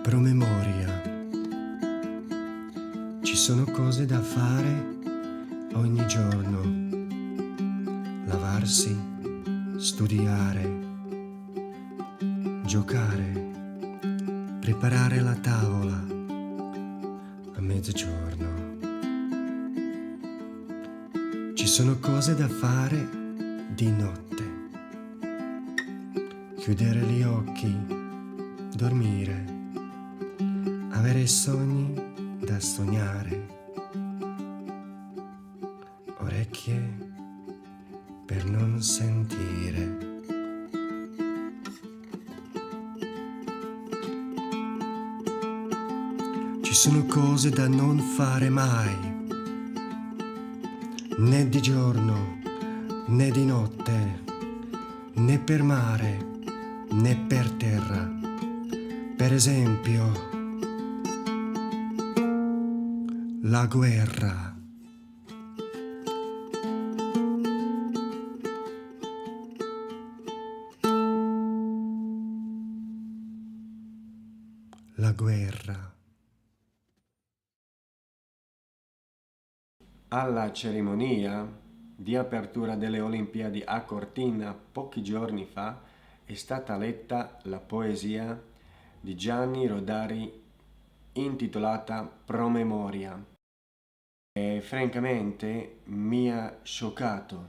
Promemoria. Ci sono cose da fare ogni giorno. Lavarsi, studiare, giocare, preparare la tavola a mezzogiorno. Ci sono cose da fare di notte. Chiudere gli occhi, dormire, avere sogni da sognare, orecchie per non sentire. Ci sono cose da non fare mai, né di giorno né di notte, né per mare né per terra. Per esempio, la guerra. La guerra. Alla cerimonia di apertura delle Olimpiadi a Cortina pochi giorni fa è stata letta la poesia di Gianni Rodari intitolata Promemoria e francamente mi ha scioccato,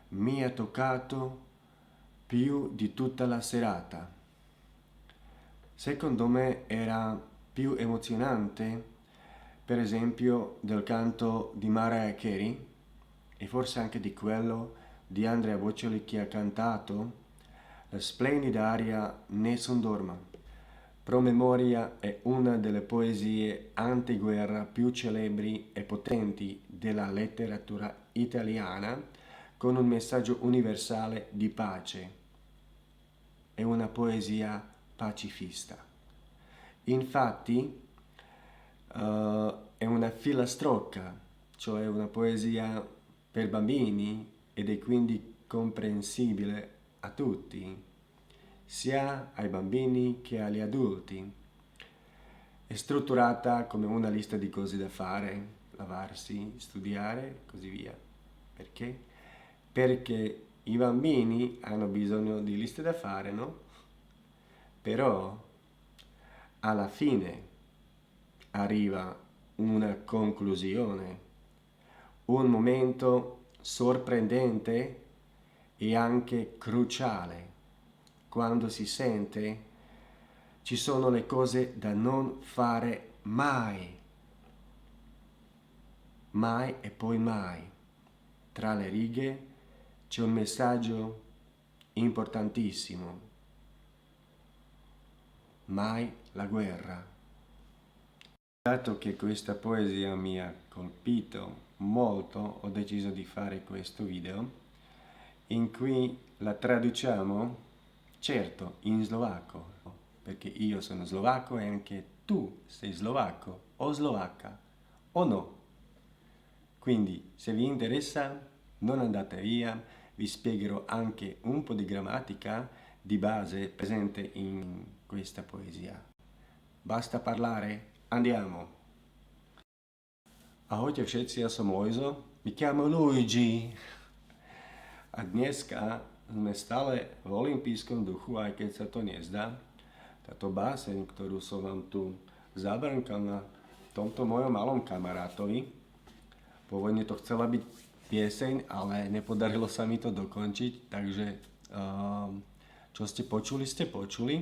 mi ha toccato più di tutta la serata. Secondo me era più emozionante per esempio del canto di Mariah Carey e forse anche di quello di Andrea Bocelli che ha cantato la splendida aria Nessun dorma. Promemoria è una delle poesie antiguerra più celebri e potenti della letteratura italiana, con un messaggio universale di pace. È una poesia pacifista. Infatti è una filastrocca, cioè una poesia per bambini ed è quindi comprensibile a tutti, sia ai bambini che agli adulti. È strutturata come una lista di cose da fare, lavarsi, studiare, così via. Perché? Perché i bambini hanno bisogno di liste da fare, no? Però alla fine arriva una conclusione, un momento sorprendente e anche cruciale, quando si sente ci sono le cose da non fare mai, mai e poi mai. Tra le righe c'è un messaggio importantissimo: mai la guerra. Dato che questa poesia mi ha colpito molto, ho deciso di fare questo video in cui la traduciamo, certo, in slovacco, perché io sono slovacco e anche tu sei slovacco o slovacca, o no? Quindi, se vi interessa, non andate via, vi spiegherò anche un po' di grammatica di base presente in questa poesia. Basta parlare? Andiamo! Ahojte všetci, ja som Lojzo. Mi chiamo Luigi. A dneska sme stále v olympijskom duchu, aj keď sa to nezdá. Táto báseň, ktorú som vám tu zabrnkal na tomto mojom malom kamarátovi. Pôvodne to chcela byť pieseň, ale nepodarilo sa mi to dokončiť, takže čo ste počuli.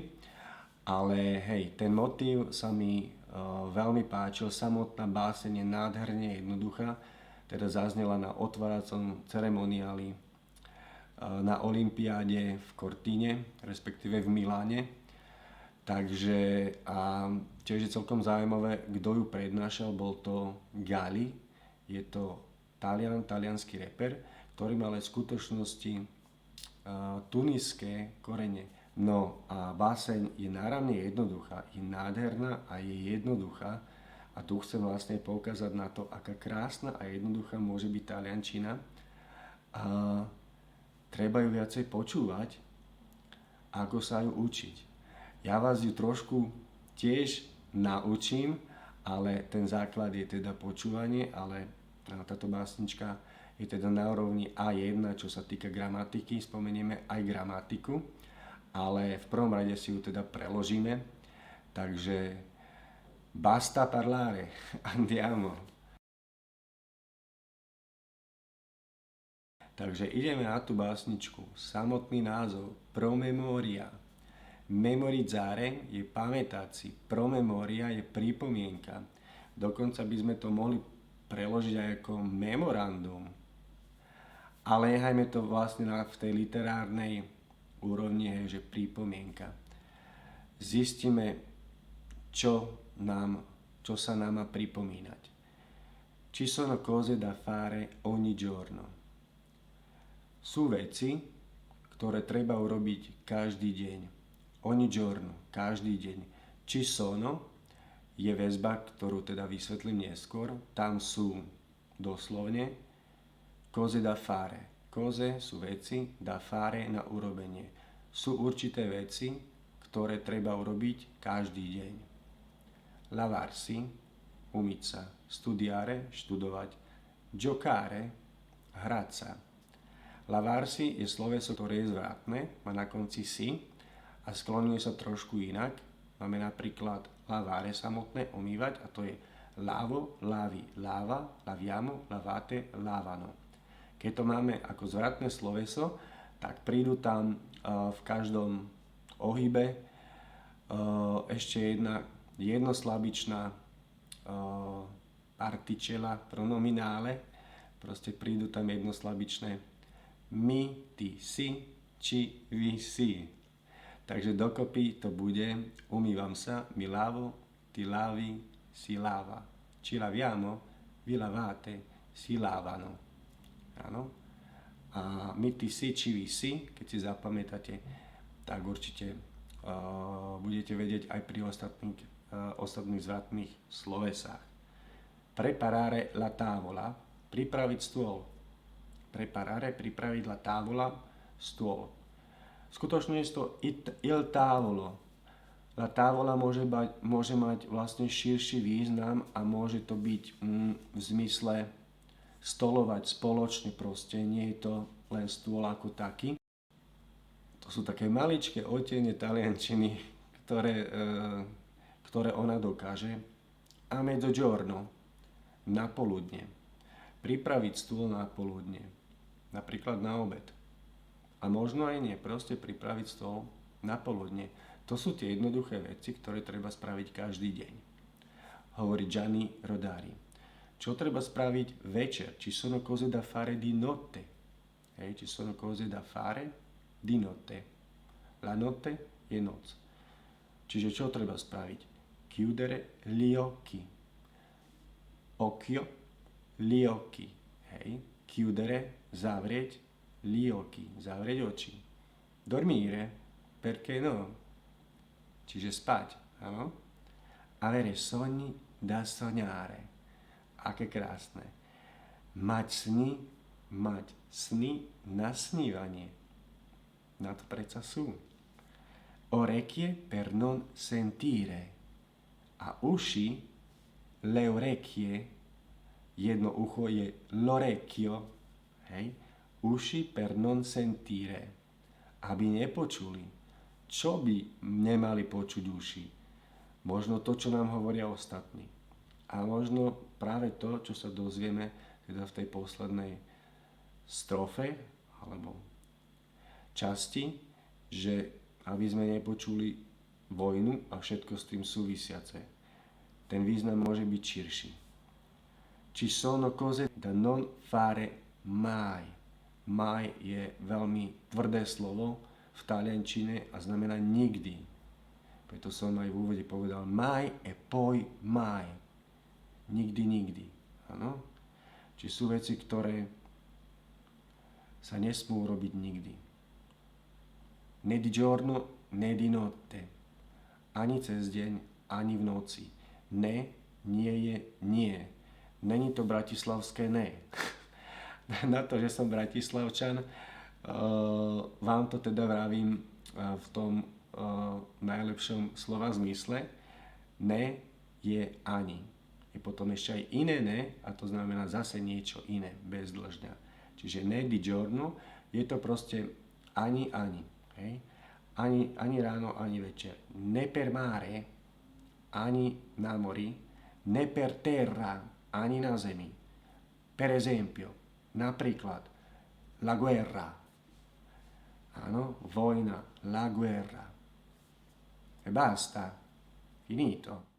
Ale hej, ten motív sa mi veľmi páčil, samotná báseň je nádherne jednoduchá, teda zaznela na otváracom ceremoniáli na olympiáde v Cortine, respektíve v Miláne. Takže tiež je celkom zaujímavé, kto ju prednášal, bol to Gali, je to talianský reper, ktorý má ale v skutočnosti tuniské korene. No a báseň je náramne jednoduchá, je nádherná a je jednoduchá a tu chcem vlastne poukázať na to, aká krásna a jednoduchá môže byť taliančina a treba ju viacej počúvať, ako sa ju učiť. Ja vás ju trošku tiež naučím, ale ten základ je teda počúvanie, ale táto básnička je teda na úrovni A1, čo sa týka gramatiky, spomenieme aj gramatiku, ale v prvom rade si ju teda preložíme, takže basta parlare, andiamo. Takže ideme na tú básničku. Samotný názov promemoria. Memorizzare je pamätať si, promemoria je pripomienka. Dokonca by sme to mohli preložiť aj ako memorandum. Ale nechajme to vlastne v tej literárnej úrovni, že pripomienka. Zistíme, čo sa nám má pripomínať. Ci sono cose da fare ogni giorno. Sú veci, ktoré treba urobiť každý deň. Ogni giorno, každý deň. Ci sono je väzba, ktorú teda vysvetlím neskôr. Tam sú doslovne cose da fare. Cose sú veci, da fare na urobenie. Sú určité veci, ktoré treba urobiť každý deň. Lavarsi, umyť sa. Studiare, študovať. Giocare, hrať sa. Lavarsi je sloveso, ktoré je zvratné, má na konci si a skloňuje sa trošku inak. Máme napríklad lavare samotné, umývať, a to je lavo, lavi, lava, laviamo, lavate, lavano. Keď to máme ako zvratné sloveso, tak prídu tam v každom ohybe ešte jedna jednoslabičná particella pronominále, proste prídu tam jednoslabičné my, ty, si, či, vy, si. Takže dokopy to bude umývam sa, mi lavo, ti lavi, si lava. Ci laviamo, vi lavate, si lavano. Áno? A my, ty, si, či, vy, si, keď si zapamätáte, tak určite budete vedieť aj pri ostatných zvratných slovesách. Preparare la tavola, pripraviť stôl. Preparare, pripraviť la tavola, stôl. Skutočne je to il tavolo. La tavola môže mať vlastne širší význam a môže to byť v zmysle stolovať spoločne proste. Nie je to len stôl ako taký. To sú také maličké odtiene taliančiny, ktoré ona dokáže. A mezzogiorno, na poludne. Pripraviť stôl na poludne. Napríklad na obed. A možno aj nie, proste pripraviť stôl na poludne. To sú tie jednoduché veci, ktoré treba spraviť každý deň. Hovorí Gianni Rodari. Čo treba spraviť večer? Ci sono cose da fare di notte. Ci sono cose da fare di notte. La notte je noc. Čiže čo treba spraviť? Chiudere gli occhi. Occhio, gli occhi. Chiudere, zavrieť, gli occhi, zavrieť oči. Dormire, perché no? Čiže spať, áno? Avere sogni da sognare. Aké krásne. Mať sny na snívanie. Na to predsa sú. Orecchie per non sentire. A uši, le orecchie, jedno ucho je l'orecchio, uši per non sentire, aby nepočuli. Čo by nemali počuť uši? Možno to, čo nám hovoria ostatní. A možno práve to, čo sa dozvieme teda v tej poslednej strofe, alebo časti, že aby sme nepočuli vojnu a všetko s tým súvisiace. Ten význam môže byť širší. Ci sono cose da non fare mai. Mai je veľmi tvrdé slovo v taliančine a znamená nikdy. Preto som aj v úvode povedal mai e poi mai. Nikdy, nikdy. Áno? Či sú veci, ktoré sa nesmú robiť nikdy. Ne di giorno, ne di notte. Ani cez deň, ani v noci. Ne, nie je nie. Není to bratislavské ne. Na to, že som bratislavčan, vám to teda vravím v tom najlepšom slova zmysle, Ne je ani. Je potom ešte aj iné ne, a to znamená zase niečo iné, bez dĺžďa. Čiže ne di giorno, je to proste ani. Hej? Ani ráno, ani večer. Ne per mare, ani na mori. Ne per terra, ani na zemi. Per esempio, napríklad, la guerra. Áno, vojna, la guerra. E basta, finito.